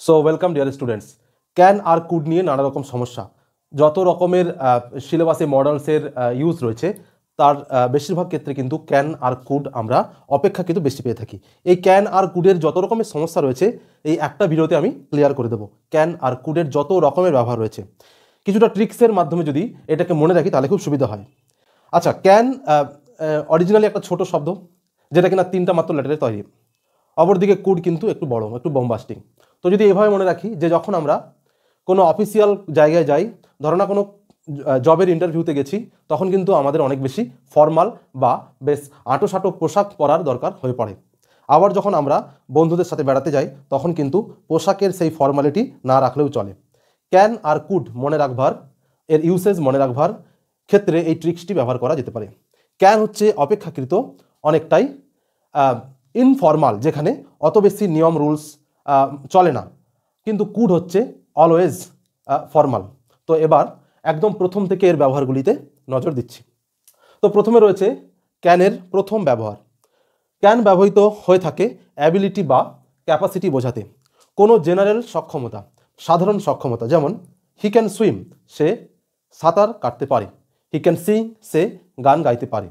So welcome dear students. Can আর could নিয়ে নানা রকম সমস্যা, যত রকমের সিলেবাসে মডেলসের ইউজ রয়েছে তার বেশিরভাগ ক্ষেত্রে কিন্তু ক্যান আর কুড আমরা অপেক্ষাকৃত বেশি পেয়ে থাকি। এই ক্যান আর কুডের যত রকমের সমস্যা রয়েছে এই একটা ভিডিওতে আমি ক্লিয়ার করে দেবো। ক্যান আর কুডের যত রকমের ব্যবহার রয়েছে কিছুটা ট্রিক্সের মাধ্যমে যদি এটাকে মনে রাখি তাহলে খুব সুবিধা হয়। আচ্ছা, ক্যান অরিজিনালি একটা ছোট শব্দ যেটা কিনা তিনটা মাত্র লেটারে তৈরি। অপরদিকে কুড কিন্তু একটু বড়, একটু বম্বাস্টিং। তো যদি এভাবে মনে রাখি যে যখন আমরা কোনো অফিসিয়াল জায়গায় যাই, ধরো না কোনো জবের ইন্টারভিউতে গেছি, তখন কিন্তু আমাদের অনেক বেশি ফর্মাল বা বেশ আঁটোসাঁটো পোশাক পরার দরকার হয়ে পড়ে। আবার যখন আমরা বন্ধুদের সাথে বেড়াতে যাই তখন কিন্তু পোশাকের সেই ফর্মালিটি না রাখলেও চলে। ক্যান আর কুড মনে রাখবার, এর ইউসেজ মনে রাখবার ক্ষেত্রে এই ট্রিক্সটি ব্যবহার করা যেতে পারে। ক্যান হচ্ছে অপেক্ষাকৃত অনেকটাই ইনফর্মাল, যেখানে অত বেশি নিয়ম রুলস চলে না, কিন্তু কুড হচ্ছে অলওয়েজ ফর্মাল। তো এবার একদম প্রথম থেকে এর ব্যবহারগুলিতে নজর দিচ্ছি। তো প্রথমে রয়েছে ক্যানের প্রথম ব্যবহার। ক্যান ব্যবহৃত হয়ে থাকে অ্যাবিলিটি বা ক্যাপাসিটি বোঝাতে, কোনো জেনারেল সক্ষমতা, সাধারণ সক্ষমতা। যেমন হি ক্যান সুইম, সে সাঁতার কাটতে পারে। হি ক্যান সিং, সে গান গাইতে পারে।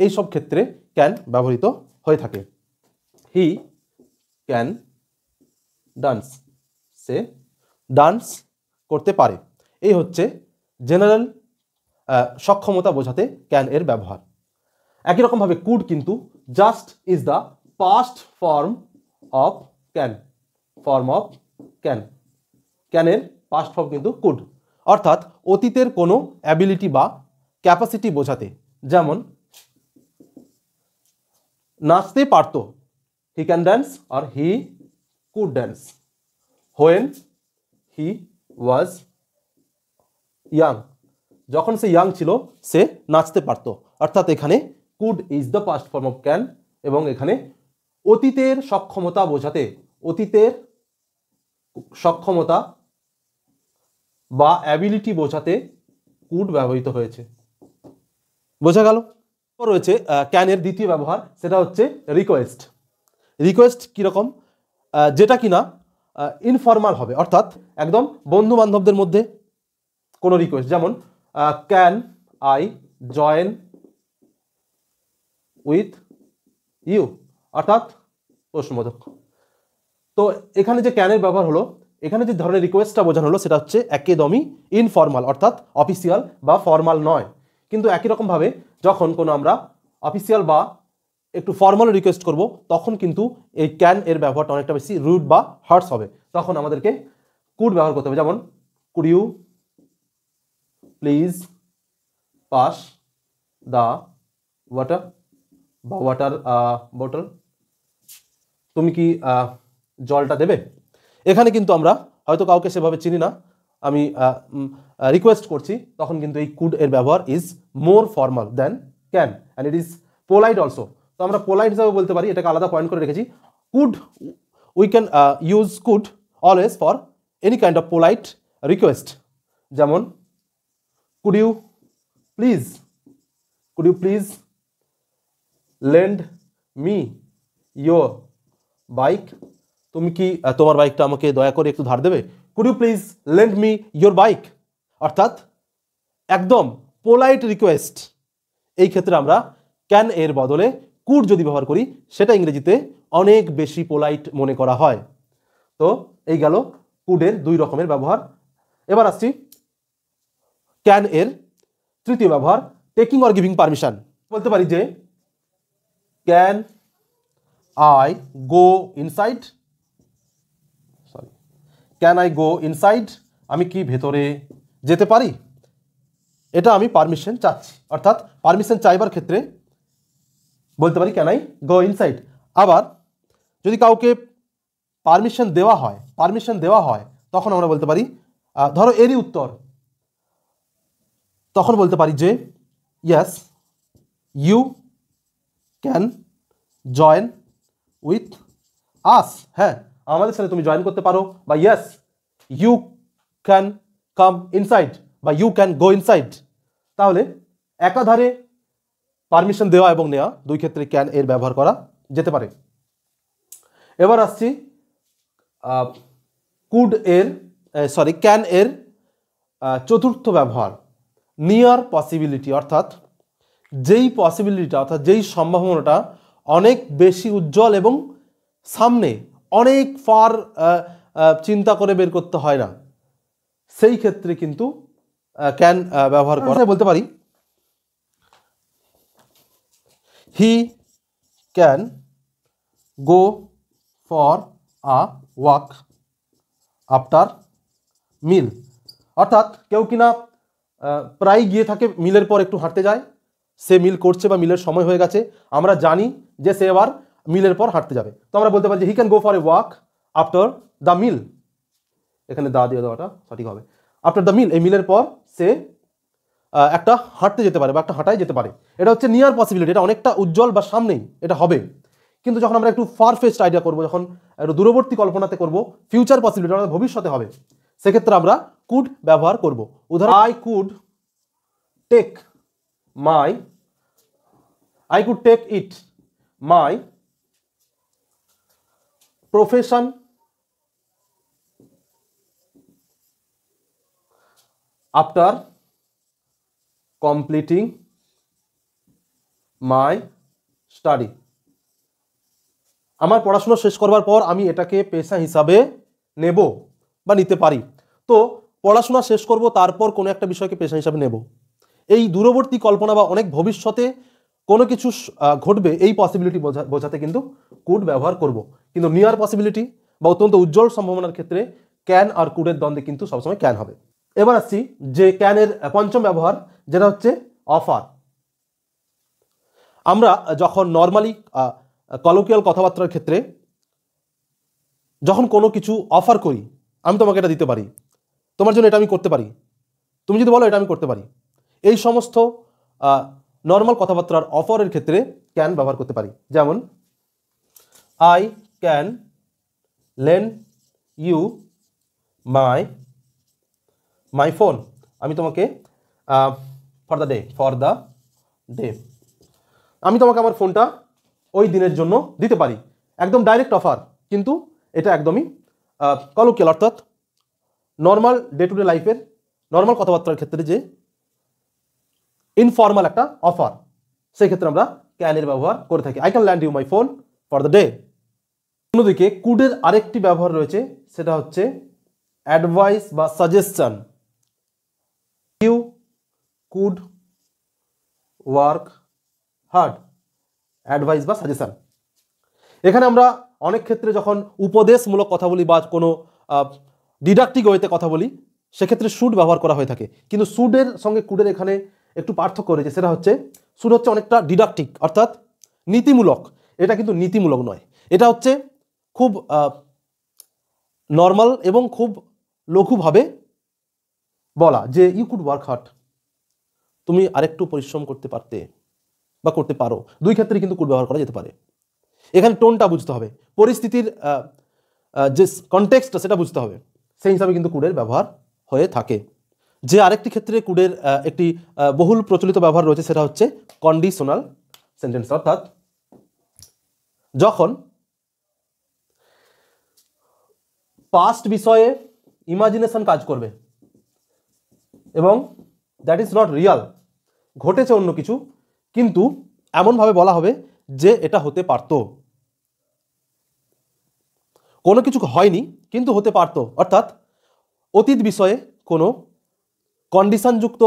এই সব ক্ষেত্রে ক্যান ব্যবহৃত হয়ে থাকে। He can dance, say dance করতে পারে। এই হচ্ছে জেনারেল সক্ষমতা বোঝাতে ক্যান এর ব্যবহার। একই রকমভাবে কুড কিন্তু just is the past form of can, form of can. ক্যানের পাস্ট ফর্ম কিন্তু কুড, অর্থাৎ অতীতের কোনো অ্যাবিলিটি বা ক্যাপাসিটি বোঝাতে। যেমন নাচতে পারতো, হি ক্যান ড্যান্স আর he could dance. When he was young, যখন সে ইয়াং ছিল সে নাচতে পারত। অর্থাৎ এখানে could is the past form of can, এবং এখানে অতীতের সক্ষমতা বোঝাতে, অতীতের সক্ষমতা বা অ্যাবিলিটি বোঝাতে কুড ব্যবহৃত হয়েছে। বোঝা গেল? রয়েছে ক্যানের দ্বিতীয় ব্যবহার, সেটা হচ্ছে রিকোয়েস্ট। রিকোয়েস্ট কীরকম? যেটা কিনা ইনফর্মাল হবে, অর্থাৎ একদম বন্ধু বান্ধবদের মধ্যে কোনো রিকোয়েস্ট। যেমন can I join with you, অর্থাৎ প্রশ্নবোধক। তো এখানে যে ক্যানের ব্যবহার হলো, এখানে যে ধরনের রিকোয়েস্টটা বোঝানো হলো সেটা হচ্ছে একদমই ইনফর্মাল, অর্থাৎ অফিসিয়াল বা ফর্মাল নয়। কিন্তু একই রকমভাবে যখন কোনো আমরা অফিসিয়াল বা একটু ফর্মাল রিকোয়েস্ট করব তখন কিন্তু এই ক্যান এর ব্যবহারটা অনেকটা বেশি রুড বা হার্টস হবে, তখন আমাদেরকে কুড ব্যবহার করতে হবে। যেমন could you please pass the water বা ওয়াটার বটল, তুমি কি জলটা দেবে। এখানে কিন্তু আমরা হয়তো কাউকে সেভাবে চিনি না, আমি রিকোয়েস্ট করছি, তখন কিন্তু এই কুড এর ব্যবহার is more formal than can, and it is polite also. তো আমরা পোলাইট হিসাবে বলতে পারি, এটাকে আলাদা পয়েন্ট করে রেখেছি। Could, we can use could always for any kind of polite request. যেমন could you please lend me your bike, তুমি কি তোমার বাইকটা আমাকে দয়া করে একটু ধার দেবে। Could you please lend me your bike, অর্থাৎ একদম পোলাইট রিকোয়েস্ট। এই ক্ষেত্রে আমরা ক্যান এর বদলে কুড যদি ব্যবহার করি সেটা ইংরেজিতে অনেক বেশি পোলাইট মনে করা হয়। তো এই গেল কুডের দুই রকমের ব্যবহার। এবার আসছি ক্যান এর তৃতীয় ব্যবহার, টেকিং অর গিভিং পারমিশন। বলতে পারি যে can I go inside, can I go inside, আমি কি ভেতরে যেতে পারি। এটা আমি পারমিশন চাচ্ছি, অর্থাৎ পারমিশন চাইবার ক্ষেত্রে বলতে পারি ক্যান আই গো ইনসাইড। আবার যদি কাউকে পারমিশন দেওয়া হয় তখন আমরা বলতে পারি, ধরো এরই উত্তর, তখন বলতে পারি যে yes you can join with us, হ্যাঁ আমাদের সাথে তুমি জয়েন করতে পারো, বা yes you can come inside, বা ইউ ক্যান গো ইনসাইড। তাহলে একাধারে পারমিশন দেওয়া এবং নেওয়া দুই ক্ষেত্রে ক্যান এর ব্যবহার করা যেতে পারে। এবার আসছি কুড এর ক্যান এর চতুর্থ ব্যবহার নিয়ার পসিবিলিটি, অর্থাৎ যেই সম্ভাবনাটা অনেক বেশি উজ্জ্বল এবং সামনে অনেক ফার চিন্তা করে বের করতে হয় না, সেই ক্ষেত্রে কিন্তু ক্যান ব্যবহার করা। বলতে পারি হি can go for a walk after মিল, অর্থাৎ কেউ কিনা প্রায় গিয়ে থাকে মিলের পর একটু হাঁটতে যায়, সে মিল করছে বা মিলের সময় হয়ে গেছে, আমরা জানি যে সে এবার মিলের পর হাঁটতে যাবে, তো আমরা বলতে পারি যে he can go for a walk after the meal, এখানে দা দিয়ে দেওয়াটা সঠিক হবে, আফটার দ্য মিল, এই মিলের পর সে একটা হাঁটতে যেতে পারে বা একটা হাঁটায় যেতে পারে। এটা হচ্ছে নিয়ার পসিবিলিটি, এটা অনেকটা উজ্জ্বল বা সামনেই এটা হবে। কিন্তু যখন আমরা একটু ফার ফেস্ট আইডিয়া করবো, যখন একটু দূরবর্তী কল্পনাতে করব, ফিউচার পসিবিলিটি অর্থাৎ ভবিষ্যতে হবে, সেক্ষেত্রে আমরা কুড ব্যবহার করব। উদাহরণ I could take it my profession after completing my study, আমার পড়াশোনা শেষ করবার পর আমি এটাকে পেশা হিসাবে নেব বা নিতে পারি। তো পড়াশোনা শেষ করব, তারপর কোনো একটা বিষয়কে পেশা হিসাবে নেব, এই দূরবর্তী কল্পনা বা অনেক ভবিষ্যতে কোনো কিছু ঘটবে, এই পসিবিলিটি বোঝাতে কিন্তু কুড ব্যবহার করব। কিন্তু নিয়ার পসিবিলিটি বা অত্যন্ত উজ্জ্বল সম্ভাবনার ক্ষেত্রে ক্যান আর কুডের দ্বন্দ্বে কিন্তু সবসময় ক্যান হবে। এবার আসছি যে ক্যানের পঞ্চম ব্যবহার, যেটা হচ্ছে অফার। আমরা যখন নর্মালি কলোকিয়াল কথাবার্তার ক্ষেত্রে যখন কোনো কিছু অফার করি, আমি তোমাকে এটা দিতে পারি, তোমার জন্য এটা আমি করতে পারি, তুমি যদি বলো এটা আমি করতে পারি, এই সমস্ত নর্মাল কথাবার্তার অফারের ক্ষেত্রে ক্যান ব্যবহার করতে পারি। যেমন I can lend you my phone, আমি তোমাকে ফর দ্য ডে আমি তোমাকে আমার ফোনটা ওই দিনের জন্য দিতে পারি, একদম ডাইরেক্ট অফার, কিন্তু এটা একদমই কলোকিয়াল অর্থাৎ নর্মাল ডে টু ডে লাইফের নর্মাল কথাবার্তার ক্ষেত্রে যে ইনফর্মাল একটা অফার, সেই ক্ষেত্রে আমরা ক্যানের ব্যবহার করে থাকি। I can lend you my phone for the day. অন্যদিকে কুডের আরেকটি ব্যবহার রয়েছে, সেটা হচ্ছে অ্যাডভাইস বা suggestion. You could work hard, advice বা সাজেশন। এখানে আমরা অনেক ক্ষেত্রে যখন উপদেশমূলক কথা বলি বা কোনো ডিডাক্টিক ওয়েতে কথা বলি, সেক্ষেত্রে শুড ব্যবহার করা হয়ে থাকে। কিন্তু শুডের সঙ্গে কুডের এখানে একটু পার্থক্য রয়েছে, সেটা হচ্ছে শুড হচ্ছে অনেকটা ডিডাক্টিক অর্থাৎ নীতিমূলক, এটা কিন্তু নীতিমূলক নয়, এটা হচ্ছে খুব নর্মাল এবং খুব লঘুভাবে বলা যে ইউ কুড ওয়ার্ক হার্ড, তুমি আরেকটু পরিশ্রম করতে পারতে বা করতে পারো, দুই ক্ষেত্রে কিন্তু কুড ব্যবহার করা যেতে পারে। এখানে টোনটা বুঝতে হবে, পরিস্থিতির যে কনটেক্সটটা সেটা বুঝতে হবে, সেই হিসাবে কিন্তু কুডের ব্যবহার হয়ে থাকে। যে আরেকটি ক্ষেত্রে কুডের একটি বহুল প্রচলিত ব্যবহার রয়েছে, সেটা হচ্ছে কন্ডিশনাল সেন্টেন্স, অর্থাৎ যখন পাস্ট বিষয়ে ইমাজিনেশন কাজ করবে এবং দ্যাট ইজ নট রিয়াল, ঘটেছে অন্য কিছু, কিন্তু এমনভাবে বলা হবে যে এটা হতে পারতো, কোনো কিছু হয়নি কিন্তু হতে পারতো, অর্থাৎ অতীত বিষয়ে কোনো কন্ডিশনযুক্ত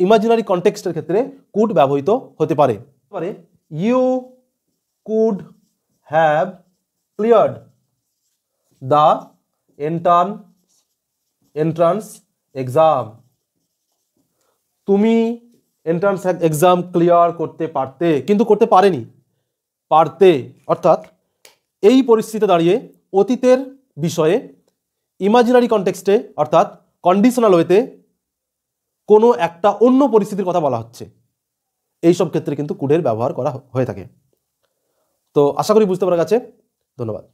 ইমাজিনারি কনটেক্সটের ক্ষেত্রে কুড ব্যবহৃত হতে পারে। You could have cleared the entrance exam, তুমি এন্ট্রান্স এক্সাম ক্লিয়ার করতে পারতে কিন্তু করতে পারেনি, পারতে, অর্থাৎ এই পরিস্থিতিতে দাঁড়িয়ে অতীতের বিষয়ে ইমাজিনারি কনটেক্সটে অর্থাৎ কন্ডিশনাল ওয়েতে কোনো একটা অন্য পরিস্থিতির কথা বলা হচ্ছে, এই সব ক্ষেত্রে কিন্তু কুডের ব্যবহার করা হয়ে থাকে। তো আশা করি বুঝতে পারা গেছে, ধন্যবাদ।